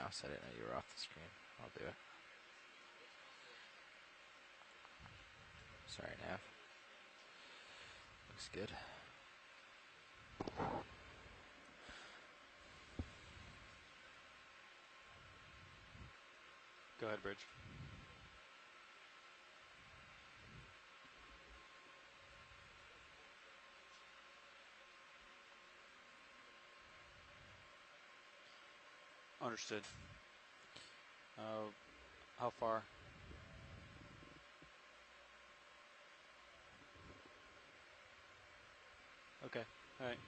mouse. I didn't know you were off the screen. I'll do it. Sorry, Nav. Looks good. Go ahead, Bridge. Understood. How far? Okay. All right.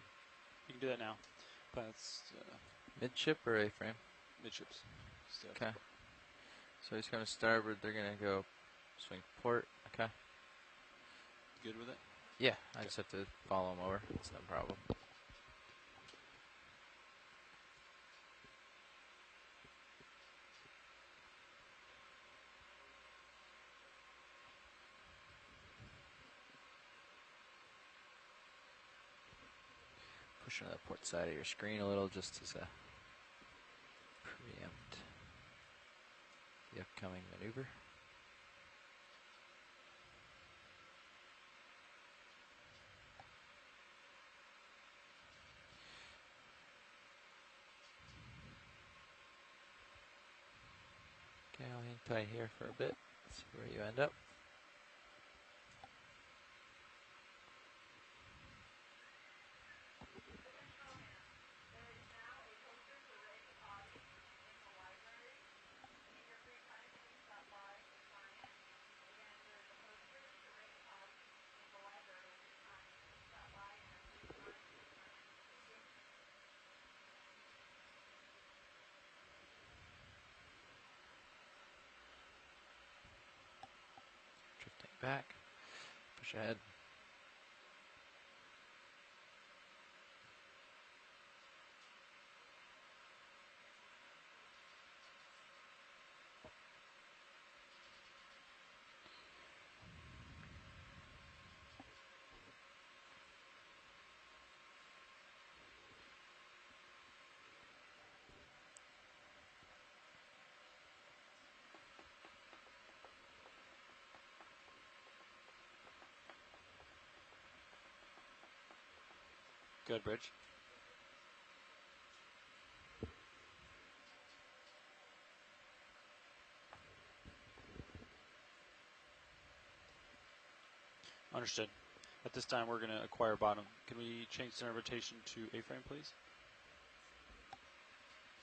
You can do that now. That's Midship or A-frame? midships. Stuff. Okay. So he's going to starboard. They're going to go swing port. Okay. Good with it? Yeah, I just have to follow him over. It's no problem. Pushing to the port side of your screen a little just as a preempt the upcoming maneuver. Okay, I'll hang tight here for a bit. See where you end up. Drifting back. Push ahead. Good, Bridge. Understood. At this time, we're going to acquire bottom. Can we change center of rotation to A-frame, please?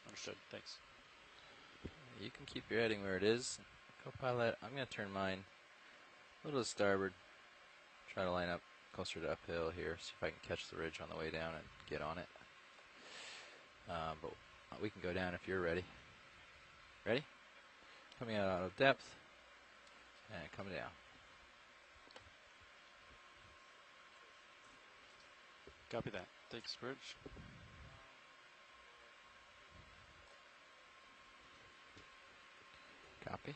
Understood. Thanks. You can keep your heading where it is. Co-pilot, I'm going to turn mine a little to starboard. Try to line up closer to uphill here. See if I can catch the ridge on the way down and get on it. But we can go down if you're ready. Ready? Coming out of depth and coming down. Copy that. Thanks, Bridge. Copy.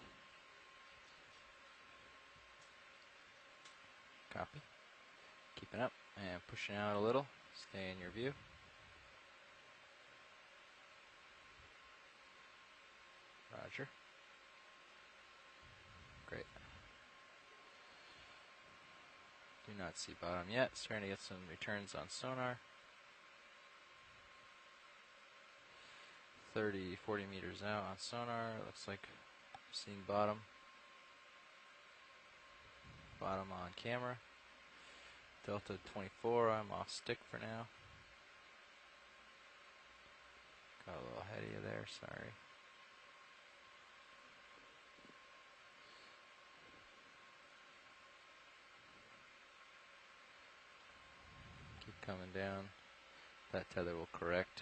Copy. Keeping up and pushing out a little. Stay in your view. Roger. Great. Do not see bottom yet. Starting to get some returns on sonar. 30, 40 meters out on sonar. Looks like we're seeing bottom. Bottom on camera. Delta 24, I'm off stick for now. Got a little ahead of you there, sorry. Keep coming down. That tether will correct.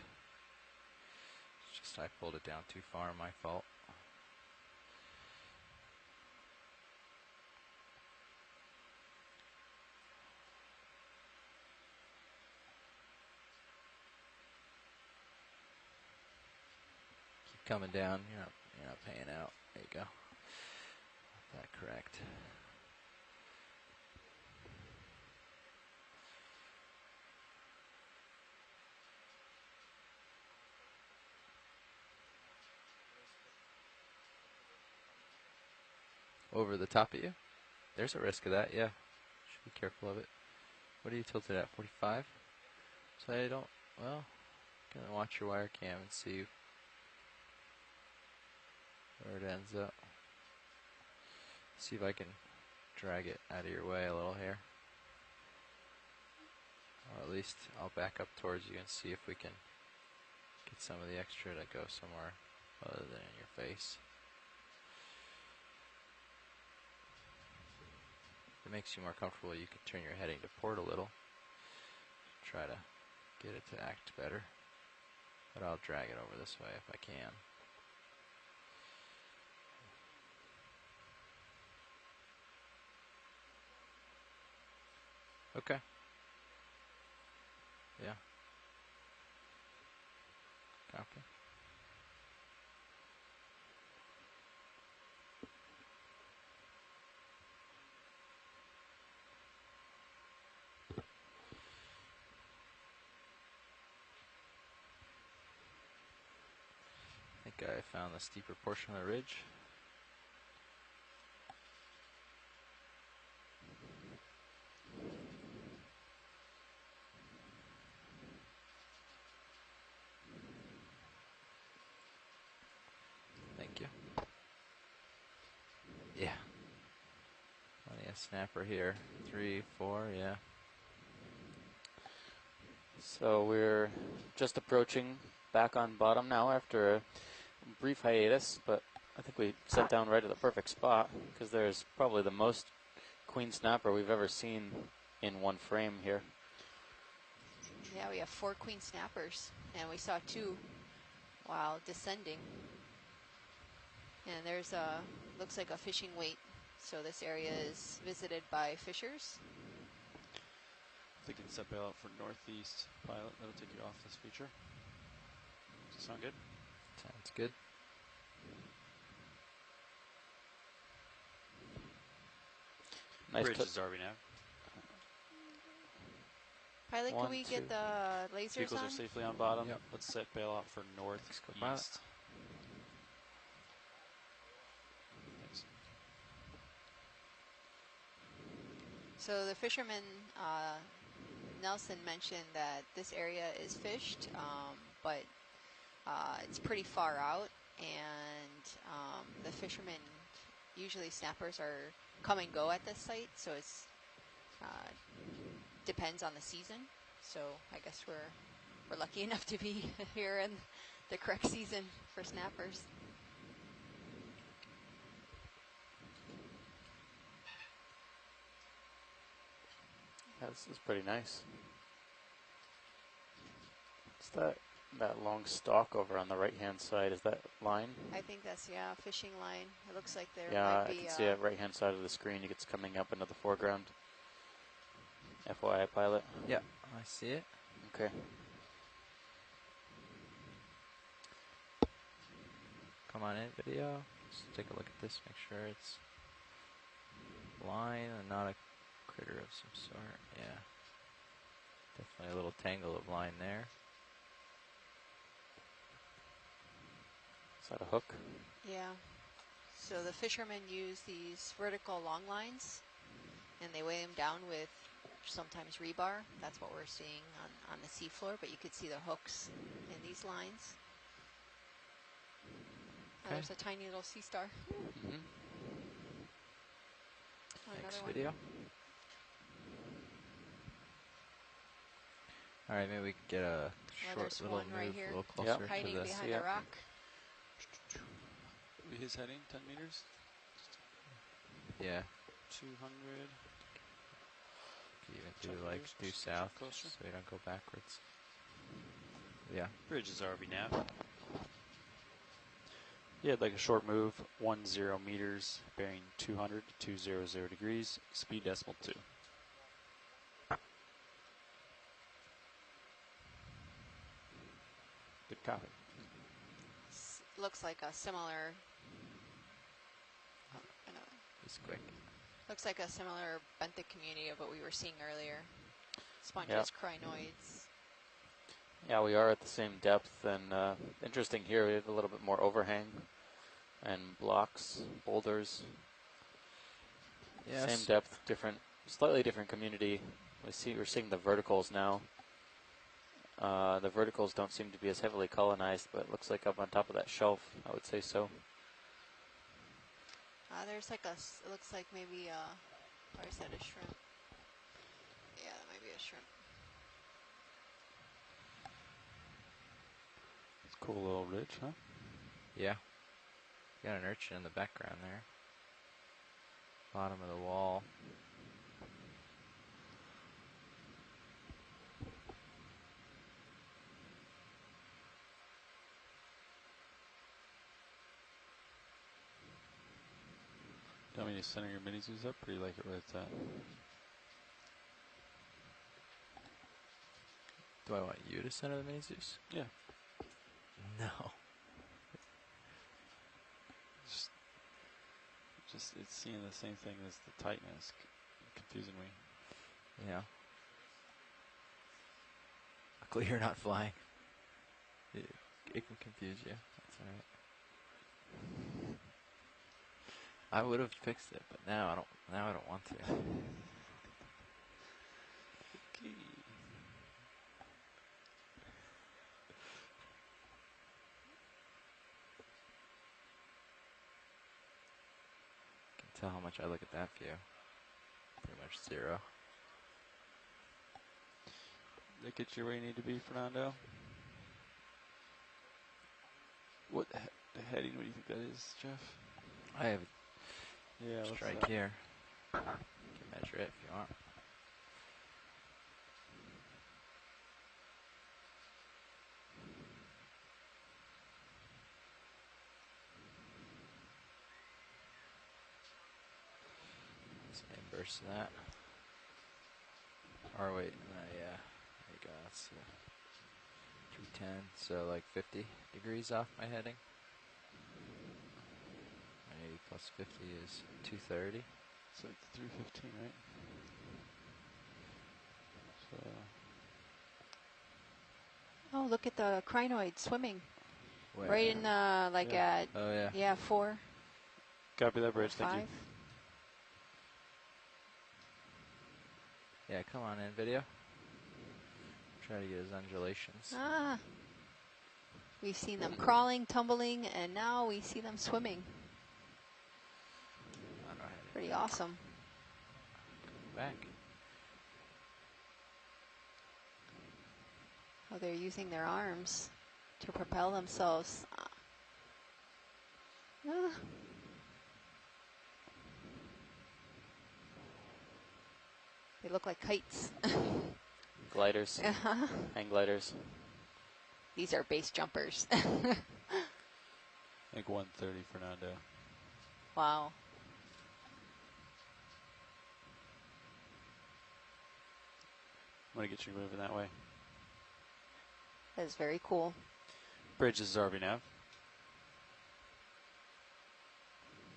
It's just I pulled it down too far, my fault. Keep coming down, you're not paying out. There you go. Got that correct. over the top of you. There's a risk of that, yeah. Should be careful of it. What are you tilted at, 45? So I don't, well, gonna watch your wire cam and see where it ends up. See if I can drag it out of your way a little here. Or at least I'll back up towards you and see if we can get some of the extra to go somewhere other than in your face. If it makes you more comfortable, you can turn your heading to port a little. Try to get it to act better. But I'll drag it over this way if I can. Okay. Yeah. Copy. I think I found the steeper portion of the ridge. Thank you. Yeah. Plenty of snapper here. 3, 4, yeah. So we're just approaching back on bottom now after a brief hiatus, but I think we set down right at the perfect spot because there's probably the most queen snapper we've ever seen in one frame here. Yeah, we have 4 queen snappers, and we saw 2 while descending. And there's a, looks like a fishing weight. So this area is visited by fishers. Thinking set bail out for northeast pilot. That'll take you off this feature. Does that sound good? Sounds good. Nice Bridge is RV nav. Pilot, One, can we two. get the lasers Vehicles on? are safely on bottom. Yep. Let's set bail out for northeast. pilot. Thanks. So the fisherman, Nelson, mentioned that this area is fished, but it's pretty far out, and the fishermen, usually snappers are come and go at this site, so it's depends on the season. So I guess we're lucky enough to be here in the correct season for snappers. Yeah, this is pretty nice. It's that long stalk over on the right-hand side. Is that line? I think that's, yeah, a fishing line. It looks like there Yeah, might I be can see it right-hand side of the screen. It's coming up into the foreground. FYI, pilot. Yeah, I see it. Okay. Come on in, video. Just take a look at this, make sure it's line and not a critter of some sort. Yeah. Definitely a little tangle of line there. Is that a hook? Yeah. So the fishermen use these vertical long lines, and they weigh them down with sometimes rebar. That's what we're seeing on the seafloor, but you could see the hooks in these lines. Oh, there's a tiny little sea star. Mm-hmm. Oh, Next another one. video. All right, maybe we can get a short there's little one right move here. a little Yep. closer to Hiding this. behind Yeah. a rock. His heading 10 meters. Yeah. 200. Could even Check do like yours, due just south, closer. so we don't go backwards. Yeah. Bridge is RV nav. Yeah, like a short move. 10 meters, bearing 200 to 200 degrees, speed decimal 2. Good copy. Looks like a similar. Oh, I know. He's quick. Looks like a similar benthic community of what we were seeing earlier. Sponges, Yep. crinoids. Yeah, we are at the same depth, and interesting here, we have a little bit more overhang and blocks, boulders. Yes. Same depth, slightly different community. We're seeing the verticals now. The verticals don't seem to be as heavily colonized, but it looks like up on top of that shelf, I would say so. There's like it looks like maybe or is that a shrimp? Yeah, that might be a shrimp. It's a cool little ridge, huh? Yeah. Got an urchin in the background there. Bottom of the wall. Do you want me to center your mini zoos up, or do you like it where it's at? Do I want you to center the mini Zeus? Yeah. No. Just it's seeing the same thing as the tightness, confusing me. Yeah. Luckily you're not flying. It can confuse you. That's alright. I would have fixed it, but now I don't want to. Okay. Tell how much I look at that view. Pretty much zero. That get you where you need to be, Fernando? What the heading? What do you think that is, Jeff? I have Yeah, a what's strike that? here. You can measure it if you want. It's the inverse of that. Or wait, yeah. There you go. That's 310. So like 50 degrees off my heading. 80 plus 50 is 230. So it's 315, right? So Oh, look at the crinoid swimming. Where? Right in like Yeah. at Oh yeah. 4, copy that bridge. 5. Thank you. Yeah, come on in, video. Try to get his undulations. We've seen them crawling, tumbling, and now we see them swimming. I don't know how to Pretty awesome. go back. Oh, they're using their arms to propel themselves. They look like kites. Gliders, hang gliders. These are base jumpers. I think 130, Fernando. Wow. I'm going to get you moving that way. That is very cool. Bridge is RV nav.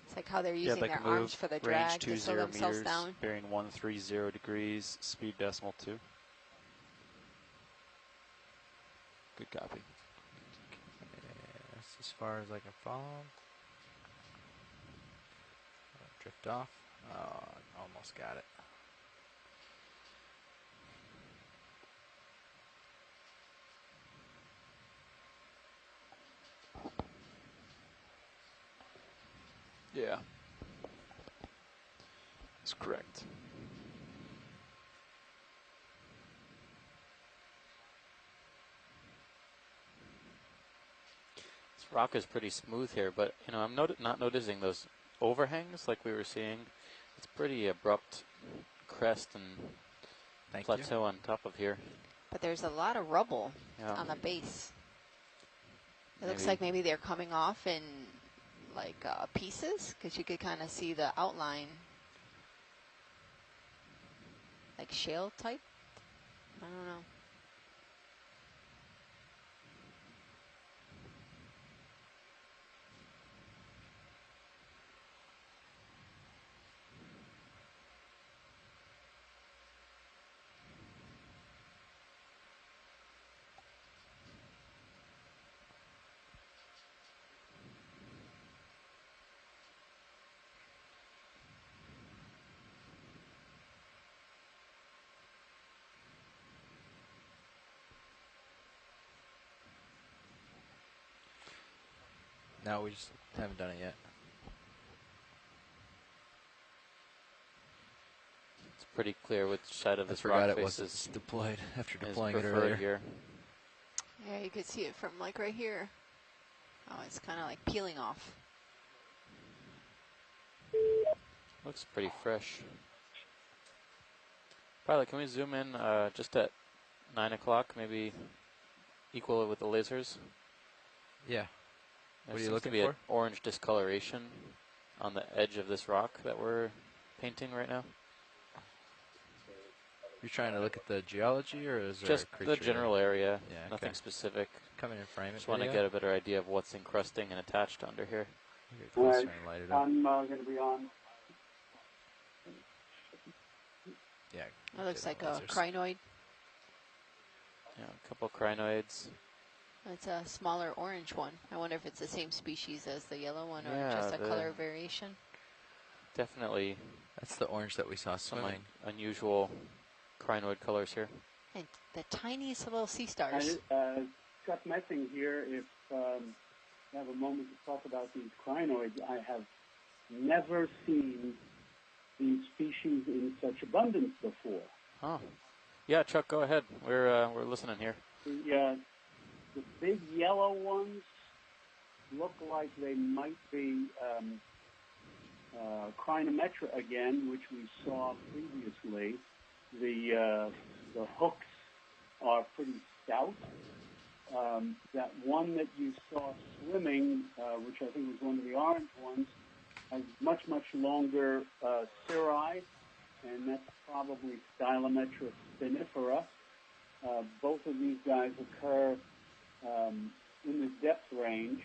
It's like how they're Yeah, using they their can move. arms for the Range drag to 20 slow themselves meters, down. bearing 130 degrees, speed decimal 2. Good copy. That's as far as I can follow. Drift off. Oh, almost got it. Yeah. That's correct. This rock is pretty smooth here, but you know I'm not noticing those overhangs like we were seeing. It's pretty abrupt crest and Thank you. plateau on top of here. But there's a lot of rubble Yeah. on the base. It looks Maybe- like maybe they're coming off in like pieces, because you could kind of see the outline, like shale type. I don't know. No, we just haven't done it yet. It's pretty clear which side of I this forgot rock it face wasn't deployed after is deploying it preferred earlier. here. Yeah, you could see it from like right here. Oh, it's kind of like peeling off. Looks pretty fresh. Pilot, can we zoom in just at 9 o'clock, maybe equal it with the lasers? Yeah. There What are you seems looking to be for? an orange discoloration on the edge of this rock that we're painting right now. You're trying to look at the geology, or is there Just a creature? the general area, Yeah, nothing okay. specific. Come in and frame it. Just want to video. get a better idea of what's encrusting and attached under here. Get closer and light it up. I'm going to be on. Yeah. It looks like a lasers. crinoid. Yeah, a couple crinoids. It's a smaller orange one. I wonder if it's the same species as the yellow one or Yeah, just a the- color variation. Definitely That's the orange that we saw some swimming. unusual crinoid colors here. And the tiniest little sea I, stars. Chuck Messing here. If you have a moment to talk about these crinoids, I have never seen these species in such abundance before. Oh, yeah, Chuck, go ahead. We're listening here. The big yellow ones look like they might be Crinometra again, which we saw previously. The hooks are pretty stout. That one that you saw swimming, which I think was one of the orange ones, has much longer cirri, and that's probably Stylometra spinifera. Both of these guys occur in the depth range,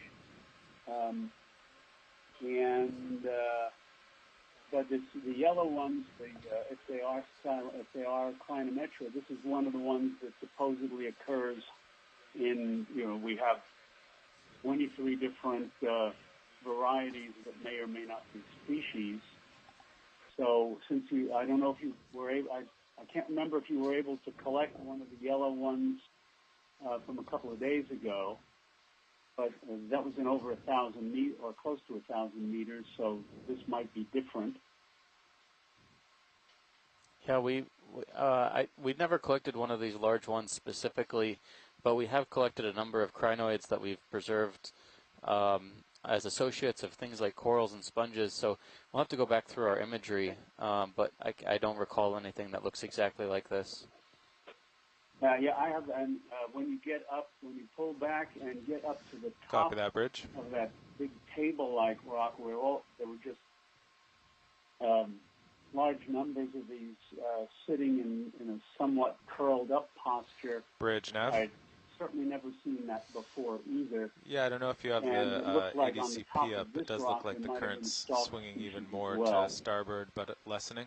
but it's the yellow ones. If they are Clinometra, this is one of the ones that supposedly occurs in. We have 23 different varieties that may or may not be species. So since I don't know if you were able. I can't remember if you were able to collect one of the yellow ones from a couple of days ago, but that was in over 1,000 meters or close to 1,000 meters, so this might be different. Yeah, we'd never collected one of these large ones specifically, but we have collected a number of crinoids that we've preserved as associates of things like corals and sponges. So we'll have to go back through our imagery, but I don't recall anything that looks exactly like this. Yeah, I have. And when you pull back and get up to the top Copy that, Bridge. of that big table-like rock, there were just large numbers of these sitting in a somewhat curled-up posture. Bridge, Nav. I'd certainly never seen that before either. Yeah, I don't know if you have And it the looked like on the top ADCP of up. this It does rock look like there the might have been current's stalk swinging species even as more well. to starboard, but lessening.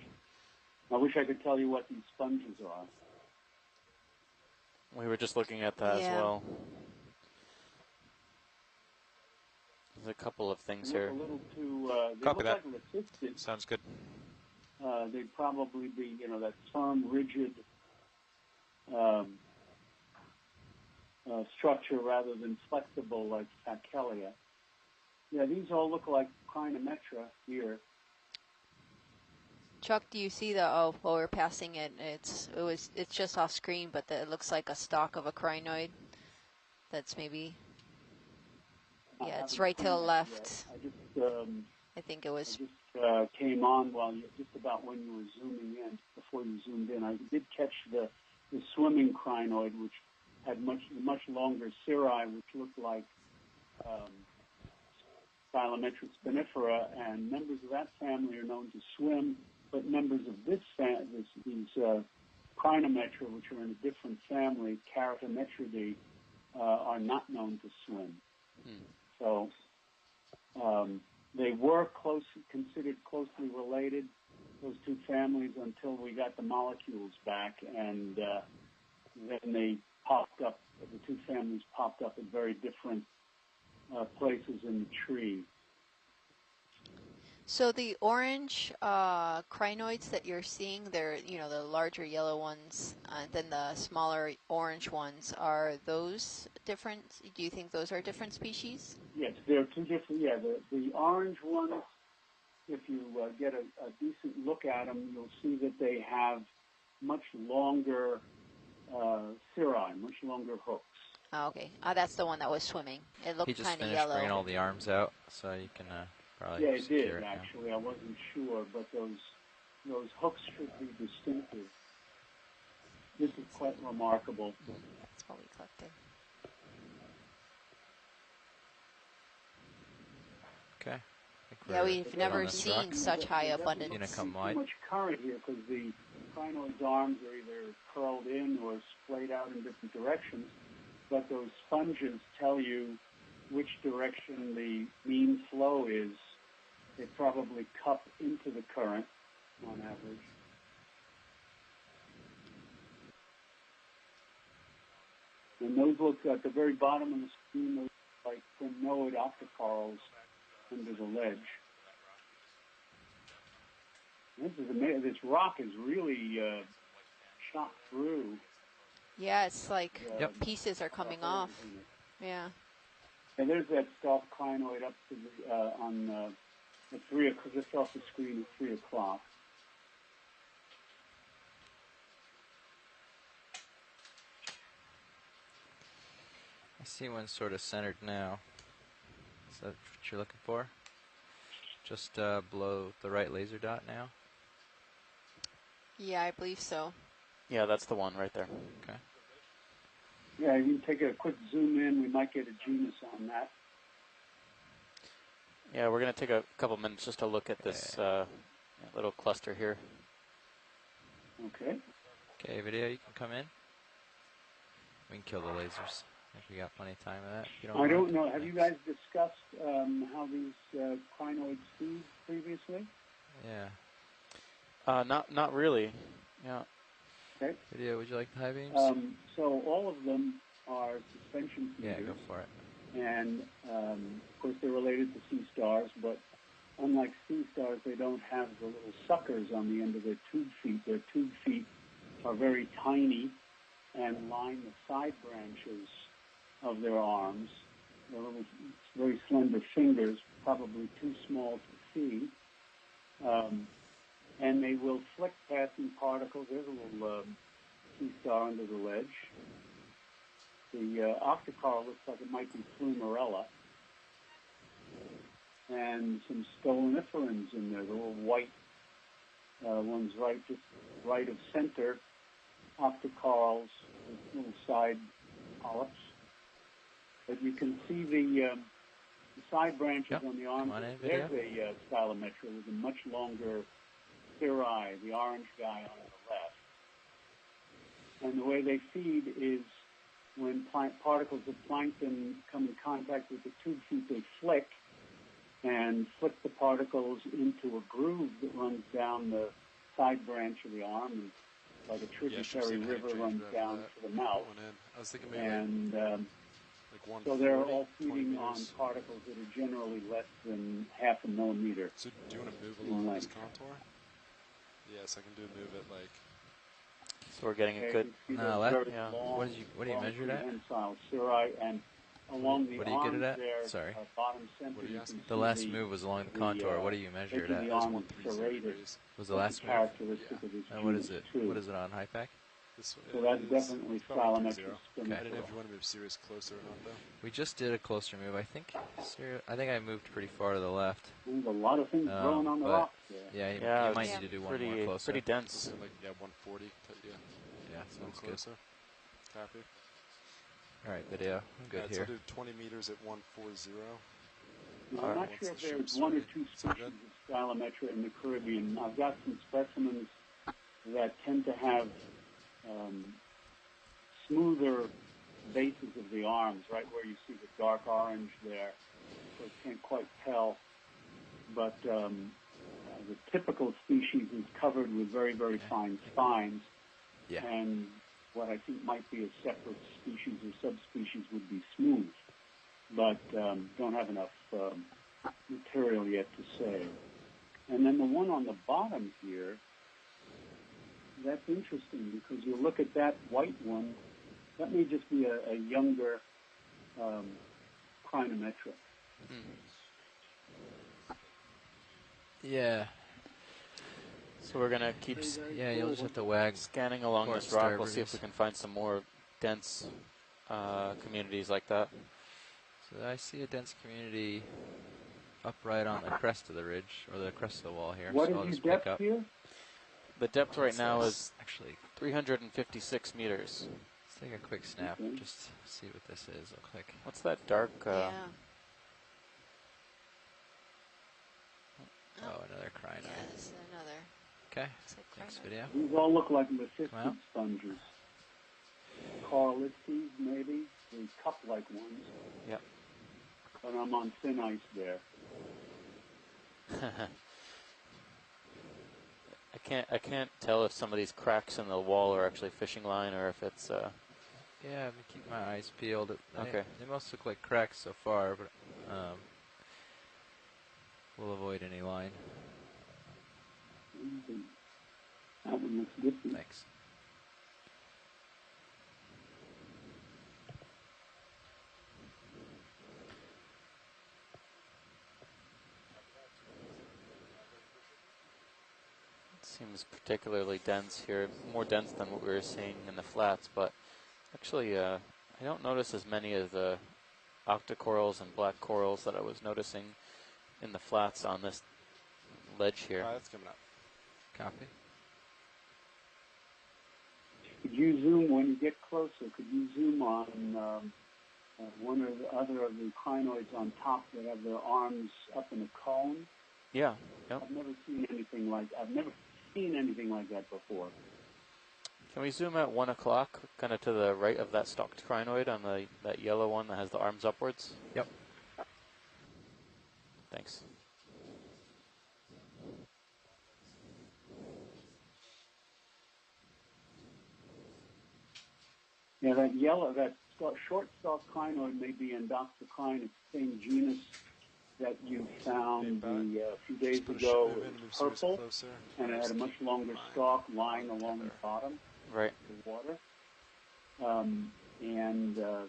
I wish I could tell you what these sponges are. We were just looking at that as Yeah. well. There's a couple of things They look here. a little too. They Copy look that. like leucistic. Sounds good. They'd probably be, that firm, rigid structure rather than flexible like Facelia. Yeah, these all look like Crinometra here. Chuck, do you see while we're passing it, it's just off screen, but it looks like a stalk of a crinoid. That's maybe, yeah, it's right to the left. I think it was. I just came on just about when you were zooming in, before you zoomed in. I did catch the swimming crinoid, which had much longer cirri, which looked like Stylometra spinifera, and members of that family are known to swim, but members of these Crinometra, which are in a different family, Caratometridae, are not known to swim. So they were considered closely related, those two families, until we got the molecules back, and then they popped up. The two families popped up at very different places in the tree. So the orange crinoids that you're seeing, they're, the larger yellow ones, than the smaller orange ones. Are those different? Do you think those are different species? Yes, they're two different. Yeah, the orange ones, if you get a decent look at them, you'll see that they have much longer cirri, much longer hooks. Oh, okay. That's the one that was swimming. It He looked just kind of finished bringing yellow. all the arms out, so you can probably Yeah, it secure did it now. actually. I wasn't sure, but those hooks should be distinctive. This is quite remarkable. That's what we collected. Okay. Yeah, we've on never this seen rock. such high You abundance. gonna come Too wide? much current here because the crinoid's arms are either curled in or splayed out in different directions, but those sponges tell you which direction the mean flow is. They probably cup into the current on average. And those look at the very bottom of the screen, those look like crinoid octocorals under the ledge. This is amazing. This rock is really shot through. Yeah, it's like Yep. pieces are coming off. Yeah. And there's that soft crinoid up to the on at 3 o'clock, just off the screen at 3 o'clock. I see one sort of centered now. Is that what you're looking for? Just below the right laser dot now? Yeah, I believe so. Yeah, that's the one right there. Okay. Yeah, you can take a quick zoom in. We might get a genus on that. Yeah, we're going to take a couple minutes just to look at this little cluster here. Okay. Okay, video, you can come in. We can kill the lasers. If we got plenty of time of that. If you I don't mind. know. Have you guys discussed how these crinoids feed previously? Yeah. Not really. Yeah. Okay. Video, would you like the high beams? So all of them are suspension feeders. Yeah, go for it. And, of course, they're related to sea stars, but unlike sea stars, they don't have the little suckers on the end of their tube feet. Their tube feet are very tiny and line the side branches of their arms. They're little, very slender fingers, probably too small to see. And they will flick passing particles. There's a little sea star under the ledge. The octocoral looks like it might be Flumerella. And some stoloniferans in there, the little white ones just right of center, octocorals with little side polyps. But you can see the side branches on the arms. Come on in, There's video. a Stylometra with a much longer cirri, the orange guy on the left. And the way they feed is when particles of plankton come in contact with the tube feet, they flick the particles into a groove that runs down the side branch of the arm, and like a tributary river runs down to the mouth. I was thinking maybe And like 140, so they're all 20 feeding on meters. particles that are generally less than half a millimeter. So do you want to move along this contour? Yes, I can do move it like. So we're getting a Okay, good. you see No, those that- very yeah. long, What do you measure it at? prehensile cirri, and along the What do you get arms it at? there, Sorry. bottom center, What are you you asking? can The see last move was along the contour. What do you measure edge it of at? the It was arm is 130 serrated. degrees. Was the That's last a move? characteristic of this And what is genus, it? too. What is it on high pack? This one So that's is definitely probably Stylometra 130. Okay. I didn't know if you want to move Sirius closer or not, though. We just did a closer move. I think I moved pretty far to the left. There's a lot of things growing on the but- rocks there. Yeah, Yeah, you might it's need to do one pretty, more closer. pretty dense. So like 140. Yeah, Yeah, a little sounds good. closer. Copy. All right, video. I'm good Alright, so here. I'll do 20 meters at 140. Now, I'm not Once sure the if there's ship's one or ready. two Sound species of Stylometra in the Caribbean. I've got some specimens that tend to have smoother bases of the arms, right where you see the dark orange there. So you can't quite tell. But the typical species is covered with very, very fine spines. Yeah. And what I think might be a separate species or subspecies would be smooth, but don't have enough material yet to say. And then the one on the bottom here, that's interesting because you look at that white one, that may just be a younger crinometra. Yeah. So we're going to keep Yeah, you'll just have to wag. scanning along Port this rock. We'll see if starboards. we can find some more dense communities like that. So I see a dense community up right on the crest of the ridge, or the crest of the wall here. What so is I'll your just pick depth up. here? The depth right What's now this? is Actually, 356 meters. let's take a quick snap. Okay. Just see what this is real quick. What's that dark? Yeah. Oh, another Yeah, crino. this is another. Okay, Looks like next crino. video. These all look like Come leucistic out. sponges. Coralices, maybe, the cup-like ones. Yep. But I'm on thin ice there. I can't tell if some of these cracks in the wall are actually fishing line or if it's Yeah, I'm gonna keep my eyes peeled. Okay. They most look like cracks so far, but we'll avoid any line. That one looks different. Thanks. seems particularly dense here, more dense than what we were seeing in the flats, but actually I don't notice as many of the octocorals and black corals that I was noticing in the flats on this ledge here. That's coming up. Copy. Could you zoom, when you get closer, could you zoom on one or the other of the crinoids on top that have their arms up in a cone? Yeah, yep. I've never seen anything like that before. Can we zoom at 1 o'clock, kind of to the right of that stalked crinoid on that yellow one that has the arms upwards? Yep. Thanks. Yeah, that short stalk crinoid may be Endoxocrine. It's the same genus that you found a few days ago. It was purple, and it had a much longer stalk lying along the bottom Right. of the water. And the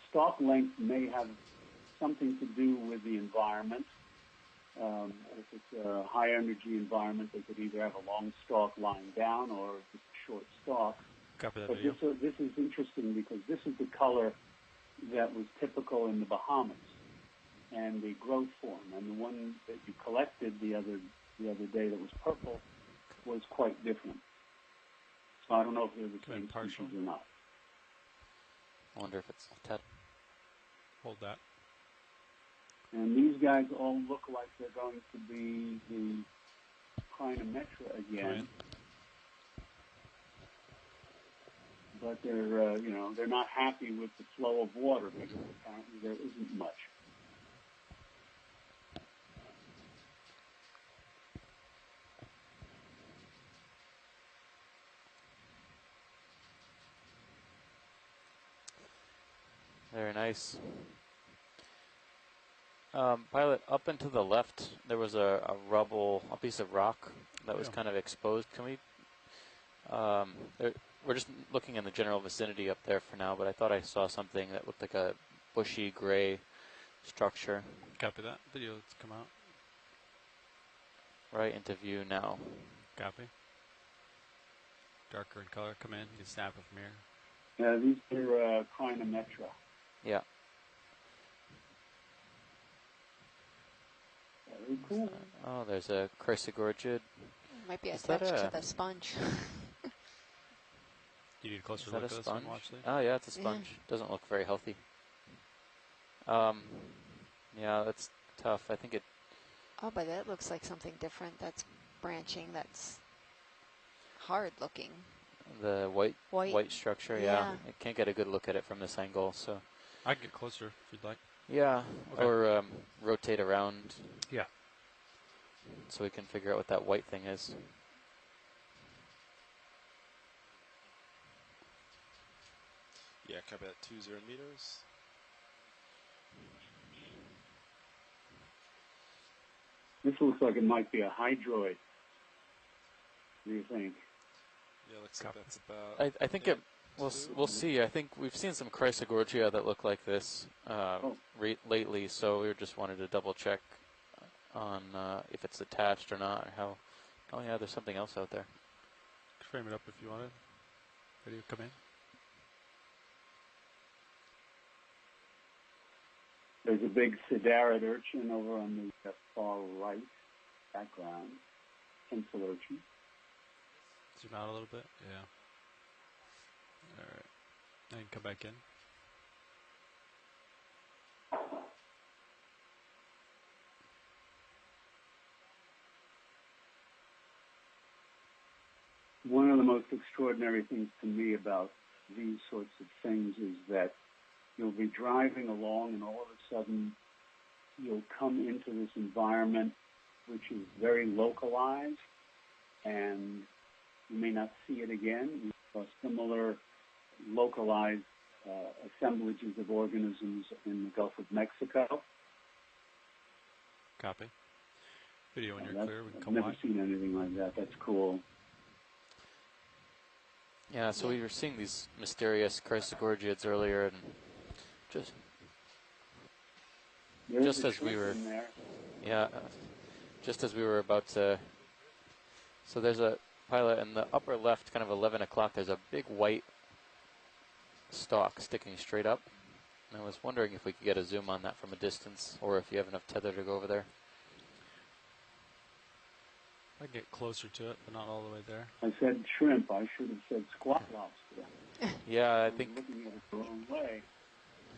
stalk length may have something to do with the environment. If it's a high energy environment, they could either have a long stalk lying down or just a short stalk. Copy that But video. this is interesting because this is the color that was typical in the Bahamas and the growth form. And the one that you collected the other day that was purple was quite different. So I don't know if they're the Come in same partial. species or not. I wonder if it's Ted. Hold that. And these guys all look like they're going to be the crinometra again. But they're not happy with the flow of water because apparently there isn't much. Very nice. Pilot, up and to the left, there was a piece of rock that was kind of exposed. Can we, we're just looking in the general vicinity up there for now, but I thought I saw something that looked like a bushy gray structure. Copy that. Video that's come out. Right into view now. Copy. Darker in color. Come in. You can snap it from here. Yeah, these are crinometra. Yeah. Very cool. Oh, there's a chrysogorgid. Might be Is that attached a- to the sponge. You need a closer Is that look a at this one, sponge? watch Lee. Oh, yeah, it's a sponge. Doesn't look very healthy. Yeah, that's tough. I think it. Oh, but that looks like something different. That's branching. That's hard looking. The white structure, yeah. Yeah. I can't get a good look at it from this angle, so. I can get closer if you'd like. Yeah, Okay. or rotate around Yeah. so we can figure out what that white thing is. Yeah, copy that 20 meters. This looks like it might be a hydroid. What do you think? Yeah, looks like that's about. I think it. We'll see. I think we've seen some Chrysogorgia that look like this lately, so we just wanted to double check on if it's attached or not, or how. Oh yeah, there's something else out there. Frame it up if you wanted. Ready to come in? There's a big Sidarid urchin over on the far right background. Pencil urchin. Zoom out a little bit. Yeah. All right. Now you can come back in. One of the most extraordinary things to me about these sorts of things is that you'll be driving along and all of a sudden you'll come into this environment which is very localized and you may not see it again. You saw similar localized assemblages of organisms in the Gulf of Mexico. Copy. Video when you're clear. We can I've come never live. seen anything like that. That's cool. Yeah, so we were seeing these mysterious Chrysogorgiids earlier, and There's just a as we shrimp were, in there. yeah, just as we were about to. So there's a pilot in the upper left, kind of 11 o'clock. There's a big white stalk sticking straight up. And I was wondering if we could get a zoom on that from a distance, or if you have enough tether to go over there. I can get closer to it, but not all the way there. I said shrimp. I should have said squat lobster. Yeah, I I'm think. looking at it the wrong way.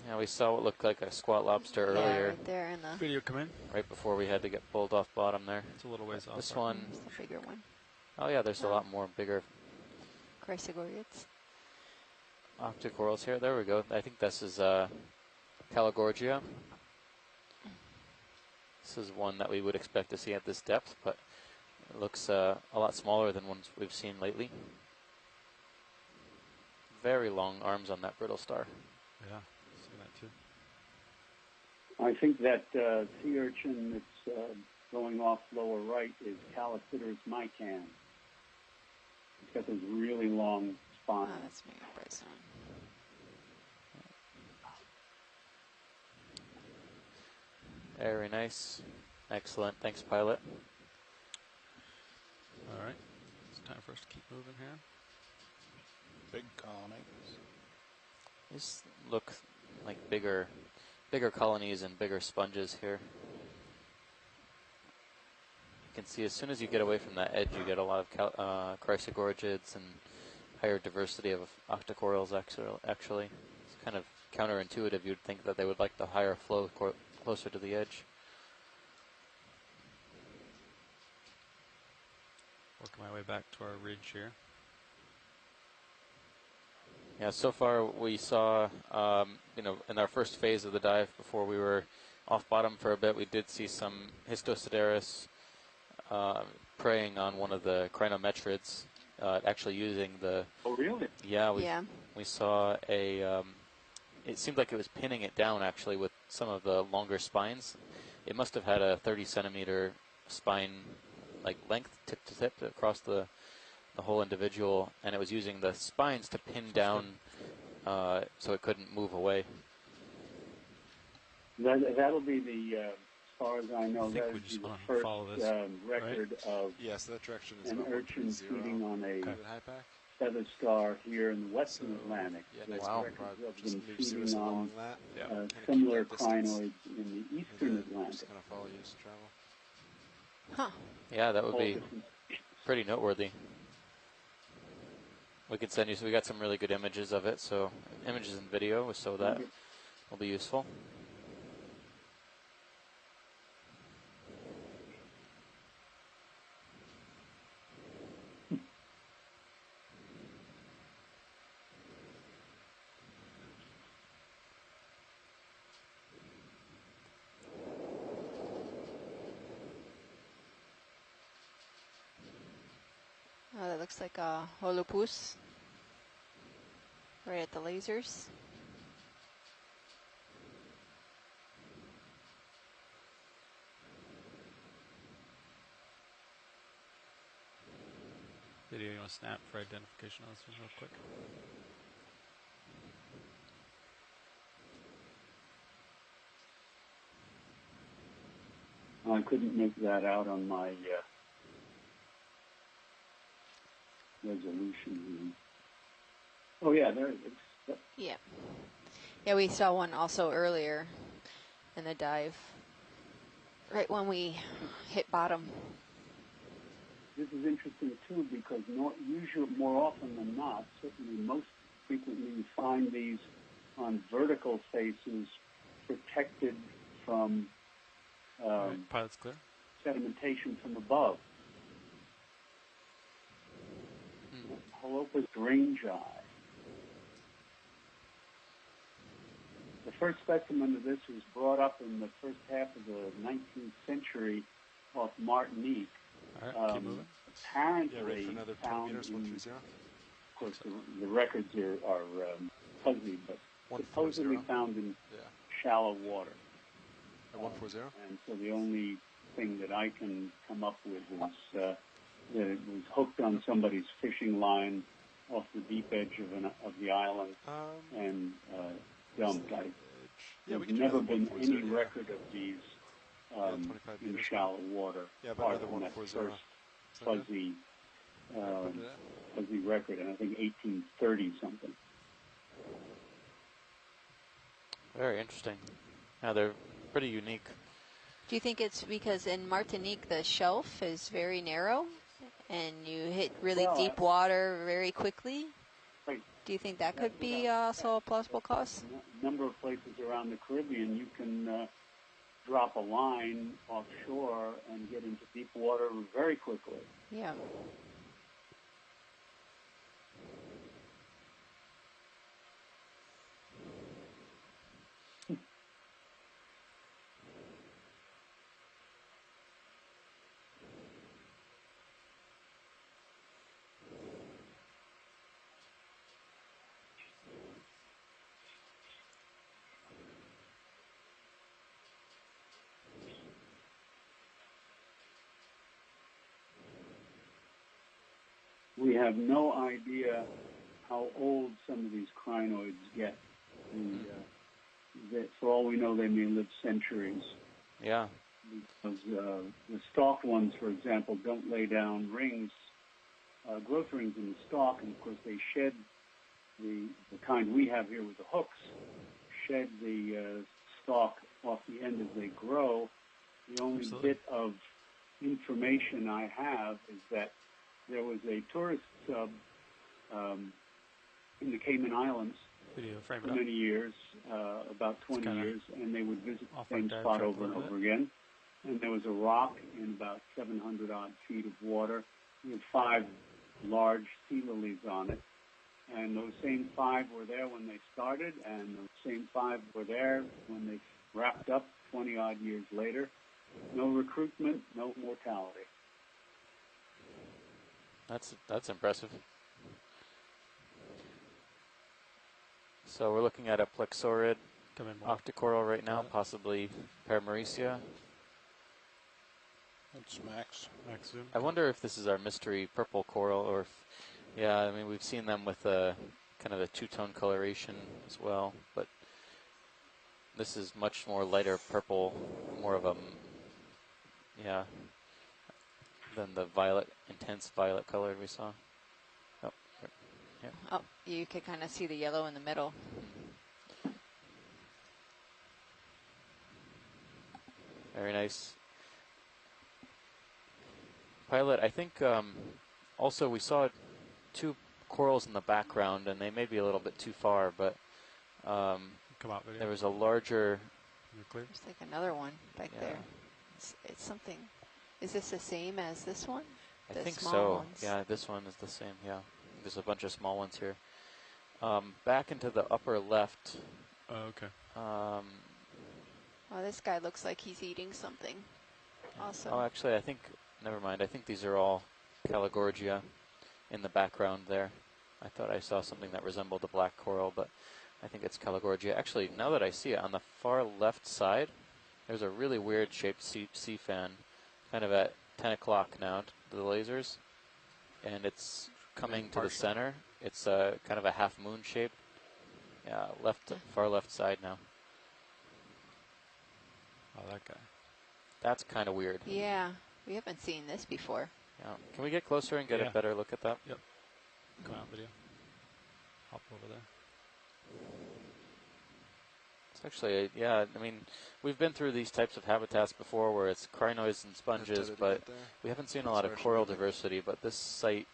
Yeah, we saw what looked like a squat lobster Yeah, earlier, right there in the, Video come in. right before we had to get pulled off bottom there. It's a little ways off. This one, there's the bigger one. oh yeah, there's a lot more bigger Chrysogorgiids. octocorals here. There we go. I think this is Calagorgia. This is one that we would expect to see at this depth, but it looks a lot smaller than ones we've seen lately. Very long arms on that brittle star. Yeah, see that too. I think that sea urchin that's going off lower right is Calophyterus mican. It's got those really long spines. Oh, that's maybe a bright zone. Very nice. Excellent. Thanks, pilot. All right. It's time for us to keep moving here. Big colony. These look like bigger colonies and bigger sponges here. You can see as soon as you get away from that edge, you get a lot of Chrysogorgiids and higher diversity of octocorals. Actually, it's kind of counterintuitive. You'd think that they would like the higher flow closer to the edge. Working my way back to our ridge here. Yeah, so far we saw, in our first phase of the dive before we were off bottom for a bit, we did see some Histosideris preying on one of the crinometrids, actually using the... Oh, really? Yeah, Yeah. we saw a... it seemed like it was pinning it down, actually, with some of the longer spines. It must have had a 30-centimeter spine, like, length, tip to tip, across the whole individual, and it was using the spines to pin down so it couldn't move away. That'll be the, as far as I know, I think that we is just the want to first follow this, record of Yeah, so that direction is an about urchin 130. feeding on a Good high pack. feather star here in the western So, Atlantic. Yeah, There's next Wow. week, records probably of just them move feeding Suez on along that. Yeah. Kinda keep similar that distance, crinoids in the and eastern then Atlantic. just kind of follow you as you travel. Huh. Yeah, that would All be different. pretty noteworthy. We could send you, so we got some really good images of it, so images and video, so that will be useful. Oh, that looks like a holopus. Right at the lasers. video you want to snap for identification on this one real quick? I couldn't make that out on my resolution here. Oh yeah, there it is. Yep. Yeah. Yeah, we saw one also earlier in the dive, right when we hit bottom. This is interesting too because more often than not, certainly most frequently you find these on vertical faces protected from Alright, pilot's clear. sedimentation from above. Holopa's range eye. The first specimen of this was brought up in the first half of the 19th century off Martinique. Alright, keep moving. Apparently Yeah, right for another 20 found meters, in, 130. of course, the records are fuzzy, but 140. supposedly found in Yeah. shallow water. At 140? And so the only thing that I can come up with is that it was hooked on somebody's fishing line off the deep edge of the island and dumped. There's never been any record of these 25 in meters. shallow water. Yeah, about apart another from that 140. first fuzzy record, and I think 1830 something. Very interesting. Yeah, they're pretty unique. Do you think it's because in Martinique the shelf is very narrow and you hit really deep water very quickly? Right. Do you think that could be also a plausible cause? A number of places around the Caribbean, you can drop a line offshore and get into deep water very quickly. Yeah. We have no idea how old some of these crinoids get. For all we know, they may live centuries. Yeah. Because the stalked ones, for example, don't lay down rings, growth rings in the stalk, and of course they shed the kind we have here with the hooks, shed the stalk off the end as they grow. The only bit of information I have is that there was a tourist sub in the Cayman Islands for many years, about 20 years, and they would visit the same spot over and over again. And there was a rock in about 700 odd feet of water with 5 large sea lilies on it. And those same 5 were there when they started, and those same 5 were there when they wrapped up 20 odd years later. No recruitment, no mortality. That's impressive. So we're looking at a plexaurid octocoral right now, possibly Paramaricia. That's Max. Max zoom. I wonder if this is our mystery purple coral, or if, yeah, I mean, we've seen them with a kind of a two-tone coloration as well, but this is much more lighter purple, more of a, yeah, than the violet, intense violet color we saw. Oh, yeah. Oh, you could kind of see the yellow in the middle. Very nice. Pilot, I think also we saw 2 corals in the background, and they may be a little bit too far, but Come out video. there was a larger... Clear? There's like another one back there. It's something. Is this the same as this one? I think so. Ones? Yeah, this one is the same, yeah. There's a bunch of small ones here. Back into the upper left. Oh, okay. Oh, this guy looks like he's eating something. Also. Oh, actually, I think, never mind. I think these are all Caligorgia in the background there. I thought I saw something that resembled a black coral, but I think it's Caligorgia. Actually, now that I see it, on the far left side, there's a really weird shaped sea fan, kind of at 10 o'clock now, the lasers. and it's coming to the partial. center. It's kind of a half moon shape. Yeah, far left side now. Oh, that guy. That's kind of weird. Yeah, we haven't seen this before. Yeah. Can we get closer and get Yeah. a better look at that? Yep. Come out video. Hop over there. It's actually, yeah, I mean, we've been through these types of habitats before where it's crinoids and sponges, but we haven't seen a lot of Sorry, coral Shirley. diversity, but this site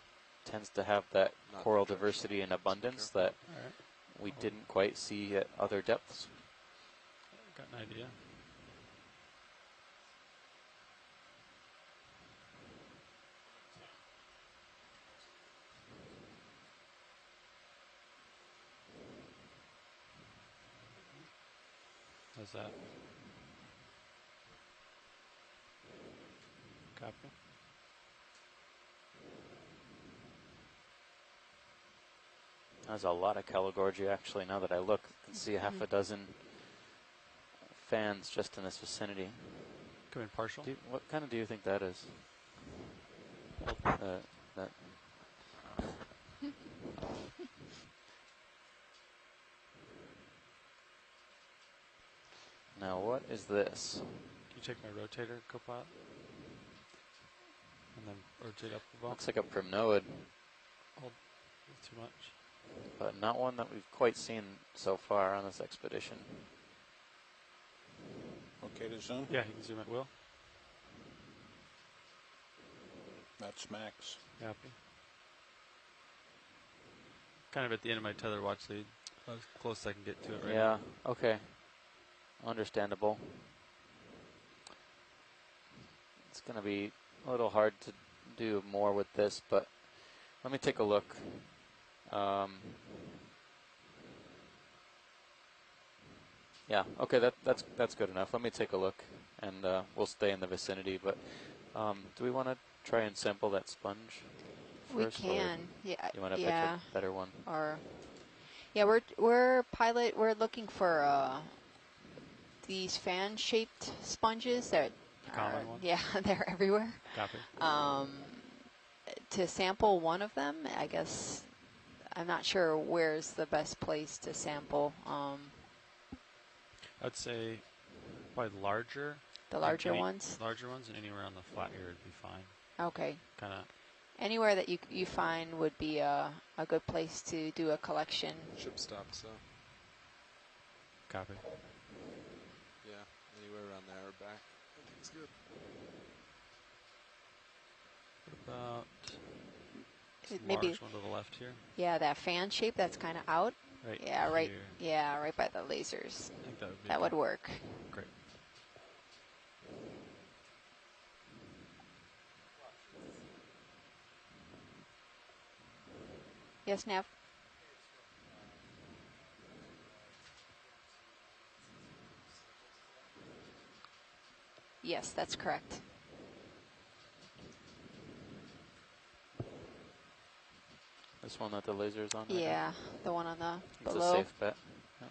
tends to have that Not coral nutritional. diversity in abundance that All right. we didn't quite see at other depths. Got an idea. How's that? Copy. There's a lot of Calogorgia actually. Now that I look, I can see half a dozen fans just in this vicinity. Come in partial. What kind of do you think that is? That. Now what is this? Can you check my rotator, Copilot? And then rotate up the bump. Looks like a primnoid, Hold. Too much. but not one that we've quite seen so far on this expedition. Okay to zoom? Yeah, you can zoom at will. That's max. Copy. Kind of at the end of my tether watch lead. As close as I can get to it right Yeah, now. okay. Understandable. It's going to be a little hard to do more with this, but let me take a look. Yeah, okay, that's good enough. Let me take a look, and we'll stay in the vicinity. But do we want to try and sample that sponge We first? can, yeah, Or you want to yeah. pick a better one? Or, yeah, we're looking for these fan-shaped sponges that The common one? yeah, they're everywhere. Copy. To sample one of them, I guess I'm not sure where's the best place to sample I'd say probably larger. the larger Any ones. Larger ones, and anywhere on the flat area would be fine. Okay. Kind of. Anywhere that you find would be a good place to do a collection. Ship stop, so Copy. yeah, anywhere around there or back. I think it's good. What about some Maybe, large one to the left here? yeah, that fan shape that's kind of out. Right. Yeah, right. Here. Yeah, right by the lasers. I think that would be That would good. work. Great. Yes, Nav? Yes, that's correct. This one that the laser is on? Right now? Yeah, the one on the It's below. a safe bet. Yep.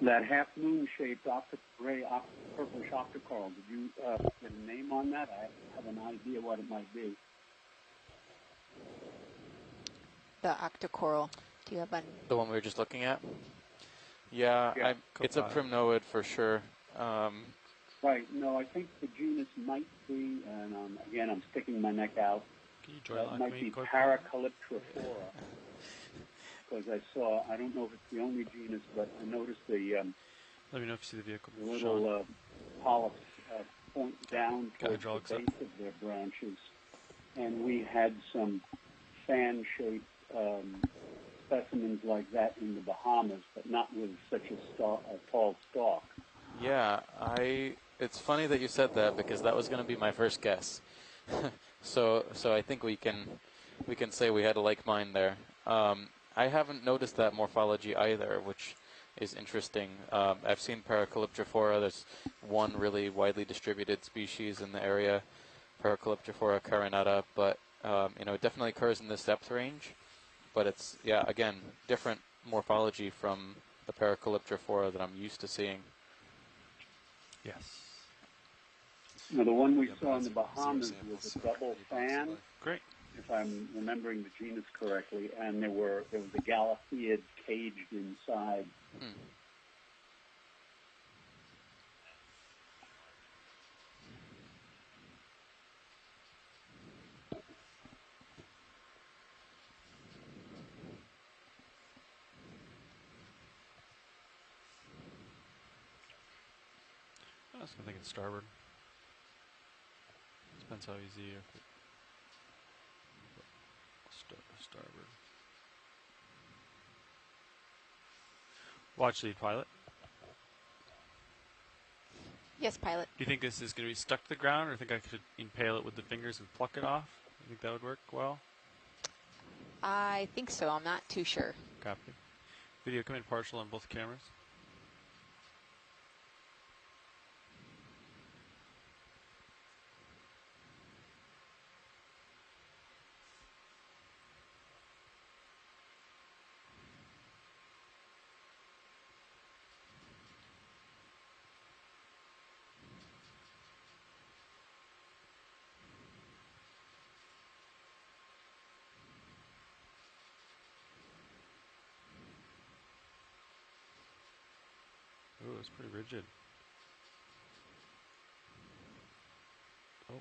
That half moon shaped purplish octocoral. Did you get a name on that? I have an idea what it might be. The octocoral. Do you have a... The one we were just looking at? Yeah, Yeah. it's a primnoid for sure. Right. No, I think the genus might be, and again, I'm sticking my neck out. Can you join That lock might me be quick? Paracalyptrophora. Because I don't know if it's the only genus, but I noticed the Let me know if you see the vehicle. little polyps point down Got towards hydraulics the up. base of their branches. And we had some fan-shaped specimens like that in the Bahamas, but not with such a tall stalk. Yeah, it's funny that you said that because that was going to be my first guess. So I think we can we can say we had a like mind there. I haven't noticed that morphology either, which is interesting. I've seen Paracalyptrophora. There's one really widely distributed species in the area, Paracalyptrophora carinata, but it definitely occurs in this depth range. But it's, yeah, again, different morphology from the Paracalyptrophora that I'm used to seeing. Yes. Now, the one we Yeah, saw in the zero Bahamas samples, was a double 80 bucks fan, away. Great. if I'm remembering the genus correctly, and there was a Galatheid caged inside. I was thinking starboard. Depends how easy you starboard. Watch lead pilot. Yes, pilot. Do you think this is going to be stuck to the ground, or think I could impale it with the fingers and pluck it off? You think that would work well? I think so. I'm not too sure. Copy. Video come in partial on both cameras. Ooh, it's pretty rigid. Oh.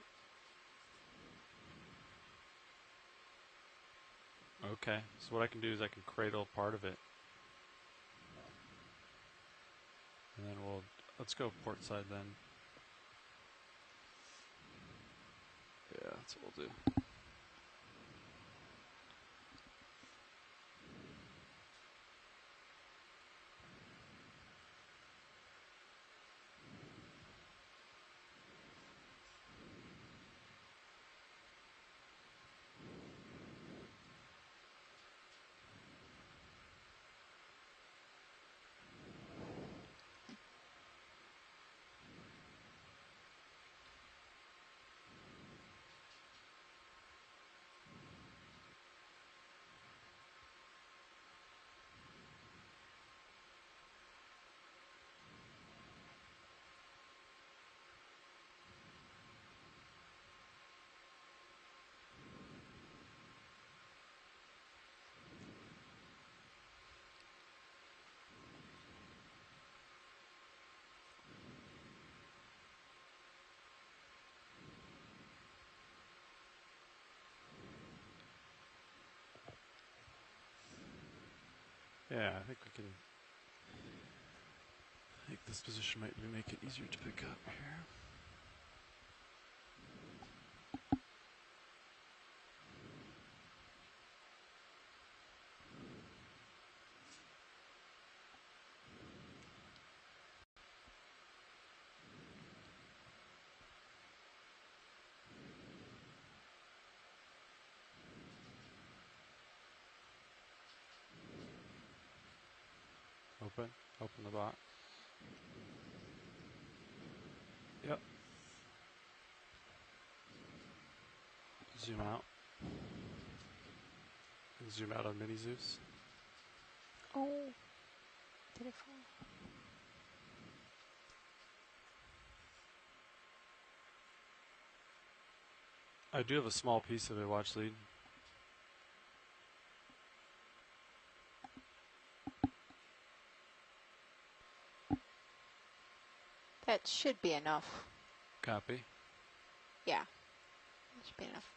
Okay, so what I can do is I can cradle part of it. And then let's go port side then. Yeah, that's what we'll do. Yeah, I think we can. I think this position might make it easier to pick up here. Open the bot. Yep. Zoom out. Zoom out on Mini Zeus. Oh, did it fall? I do have a small piece of it, watch lead. That should be enough. Copy. Yeah, that should be enough.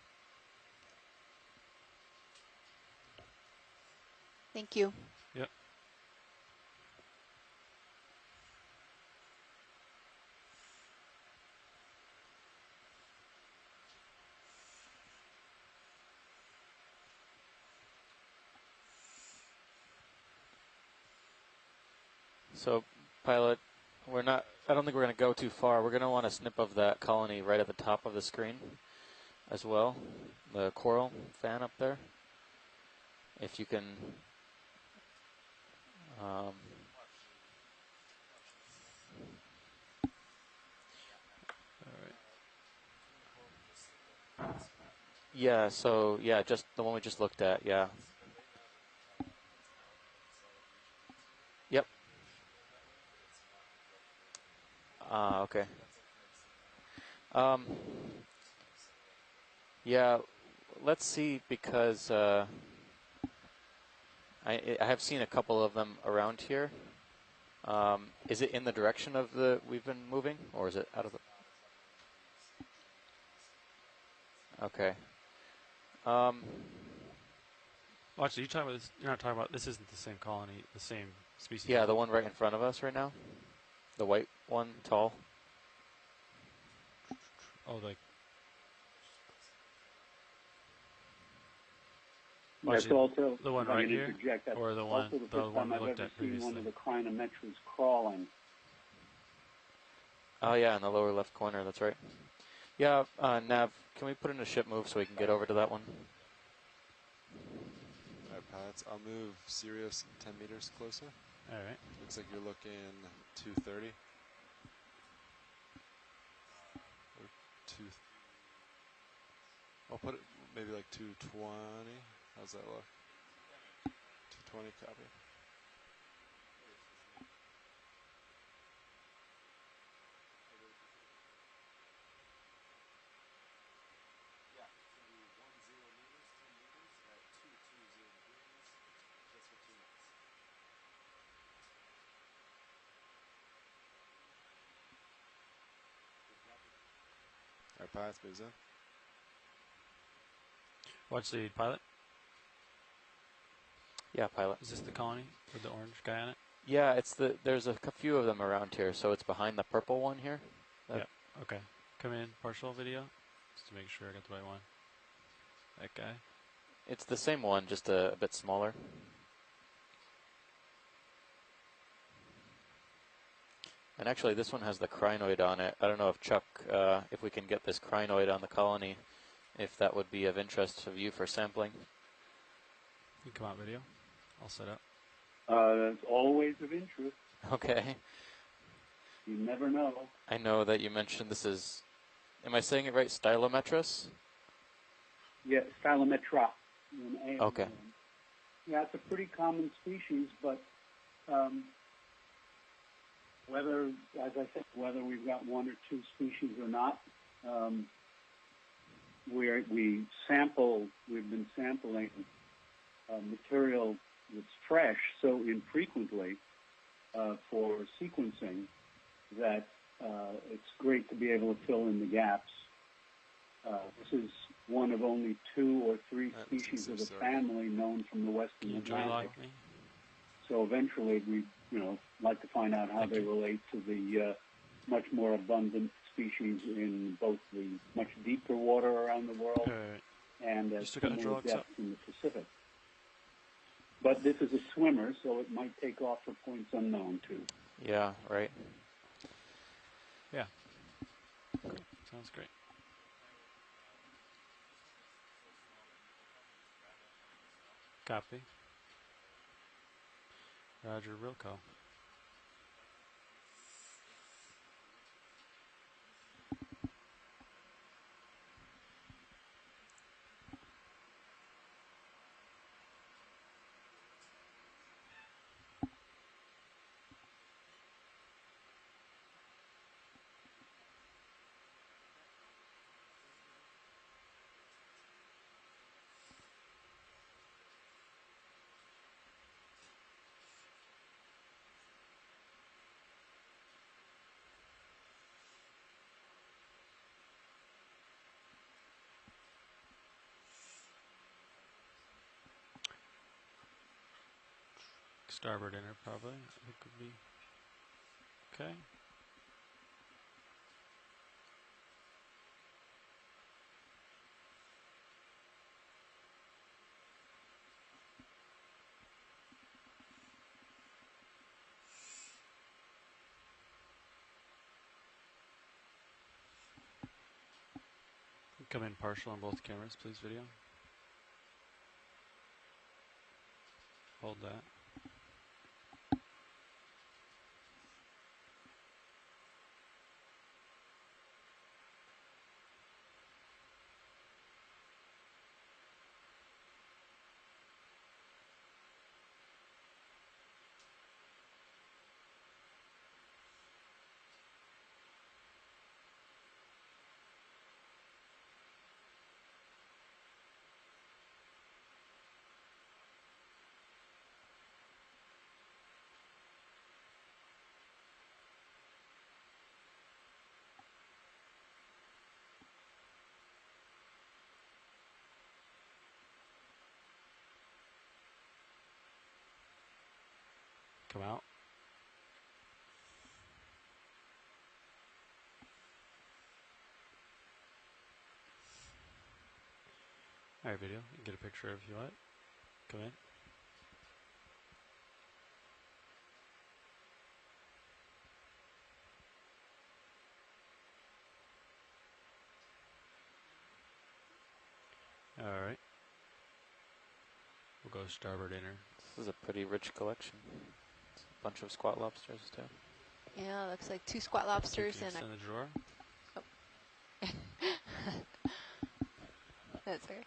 Thank you. Yep. So, pilot, I don't think we're going to go too far. We're going to want a snip of that colony right at the top of the screen. as well, the coral fan up there. If you can, yeah, so yeah, just the one we just looked at, yeah. Yep. Okay. Yeah, let's see, because I have seen a couple of them around here. Is it in the direction of we've been moving, or is it out of the? Okay. Well, actually, you're not talking about, this isn't the same colony, the same species. Yeah, the one right in front of us right now. The white one, tall. Oh, like. Well, that's also the one if I right can here, interject, that's or the also the first time one we I've looked ever at seen one previously. of the crinometras crawling. Oh yeah, in the lower left corner, that's right. Yeah, Nav, can we put in a ship move so we can get over to that one? All right, pilots. I'll move Sirius 10 meters closer. All right. Looks like you're looking 230. Or I'll put it maybe like 220. How's that look? 220, copy. All right, pilots, moves in. Watch the pilot. Yeah, pilot. Is this the colony with the orange guy on it? Yeah, there's a few of them around here, so it's behind the purple one here. Yeah. Okay. Come in, partial video, just to make sure I got the right one. That guy. It's the same one, just a bit smaller. And actually, this one has the crinoid on it. I don't know if Chuck, if we can get this crinoid on the colony, if that would be of interest of you for sampling. You can come out video. All set up. That's always of interest. Okay. You never know. I know that you mentioned this is, am I saying it right, Stylometris? Yeah, Stylometra. Okay. Yeah, it's a pretty common species, but whether, as I said, whether we've got one or two species or not, we've been sampling material that's fresh so infrequently for sequencing that it's great to be able to fill in the gaps. This is one of only 2 or 3 species of the family known from the western Atlantic. So eventually we, like to find out how they relate to the much more abundant species in both the much deeper water around the world and at similar depths in the Pacific. But this is a swimmer, so it might take off for points unknown too. Yeah, right. Yeah. Sounds great. Copy. Roger, Wilco. Starboard inner, probably. It could be. Okay. Come in partial on both cameras, please, video. Hold that. Come out. All right, video. You can get a picture if you want. Come in. All right. We'll go starboard inner. This is a pretty rich collection. It's a bunch of squat lobsters too. Yeah, looks like 2 squat lobsters and in the drawer. that's okay.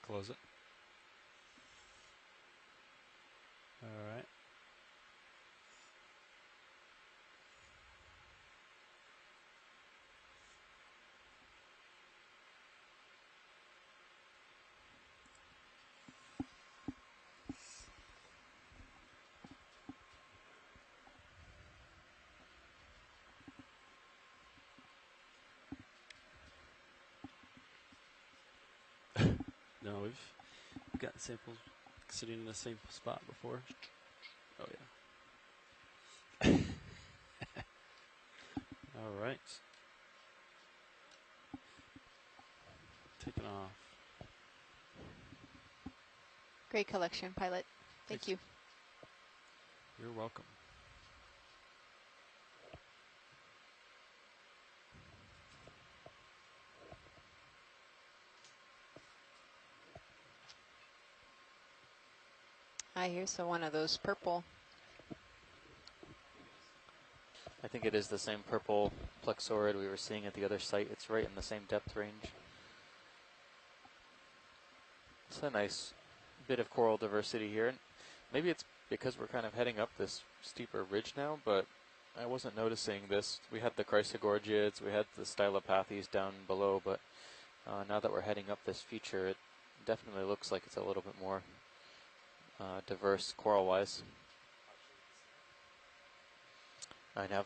Close it. All right. No, we've got samples sitting in the same spot before. Oh yeah. All right. Taking off. Great collection, pilot. Thank Thanks. you. You're welcome. Here's one of those purple. I think it is the same purple plexaurid we were seeing at the other site. It's right in the same depth range. It's a nice bit of coral diversity here. And maybe it's because we're kind of heading up this steeper ridge now, but I wasn't noticing this. We had the chrysogorgiids, we had the stylopathes down below, but now that we're heading up this feature, it definitely looks like it's a little bit more diverse coral-wise. 9.5.